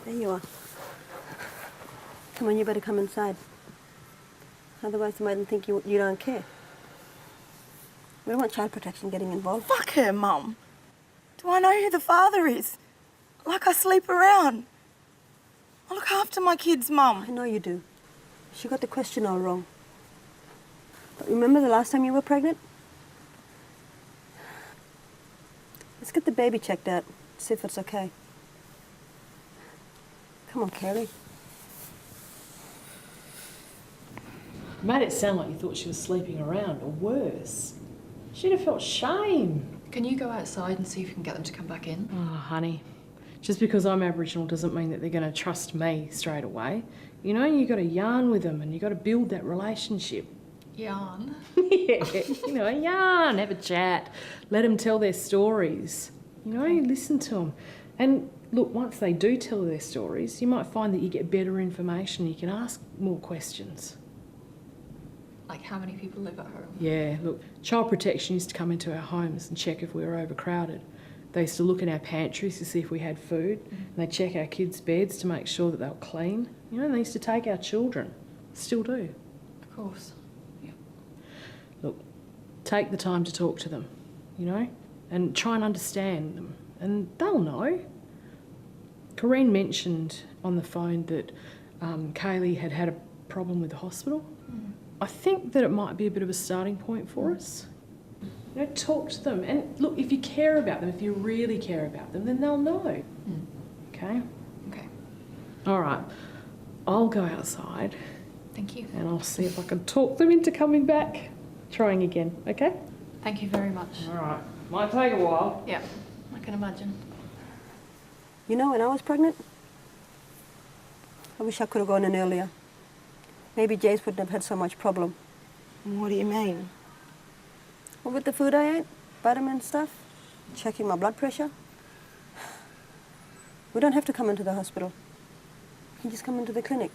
There you are. Come on, you better come inside. Otherwise they mightn't think you don't care. We don't want child protection getting involved. Fuck her, Mum. Do I know who the father is? Like I sleep around. I look after my kids, Mum. I know you do. She got the question all wrong. But remember the last time you were pregnant? Let's get the baby checked out, see if it's okay. Come on, Kaylee. You made it sound like you thought she was sleeping around, or worse. She'd have felt shame. Can you go outside and see if you can get them to come back in? Oh, honey, just because I'm Aboriginal doesn't mean that they're going to trust me straight away. You know, you got to yarn with them and you got to build that relationship. Yarn? Yeah, you know, yarn, have a chat, let them tell their stories. You know, listen to them. And look, once they do tell their stories, you might find that you get better information. You can ask more questions. Like how many people live at home? Yeah, look, Child Protection used to come into our homes and check if we were overcrowded. They used to look in our pantries to see if we had food, and they'd check our kids' beds to make sure that they were clean. You know, and they used to take our children. Still do. Of course. Yeah. Look, take the time to talk to them, you know, and try and understand them, and they'll know. Corrine mentioned on the phone that Kaylee had had a problem with the hospital. I think that it might be a bit of a starting point for us. You know, talk to them. And look, if you care about them, if you really care about them, then they'll know. Okay? Okay. All right. I'll go outside. Thank you. And I'll see if I can talk them into coming back. Trying again, okay? Thank you very much. All right. Might take a while. Yeah, I can imagine. You know, when I was pregnant, I wish I could have gone in earlier. Maybe Jace wouldn't have had so much problem. What do you mean? Well, with the food I ate, vitamin stuff, checking my blood pressure. We don't have to come into the hospital. You can just come into the clinic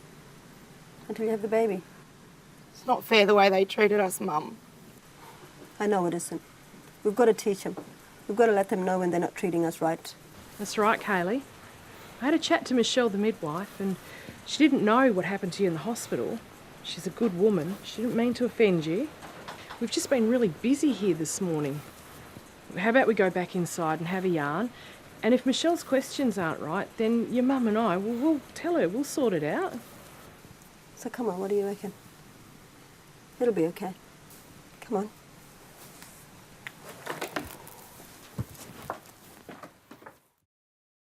until you have the baby. It's not fair the way they treated us, Mum. I know it isn't. We've got to teach them. We've got to let them know when they're not treating us right. That's right, Kaylee. I had a chat to Michelle, the midwife, and she didn't know what happened to you in the hospital. She's a good woman. She didn't mean to offend you. We've just been really busy here this morning. How about we go back inside and have a yarn? And if Michelle's questions aren't right, then your mum and I, we'll tell her. We'll sort it out. So come on, what do you reckon? It'll be okay. Come on.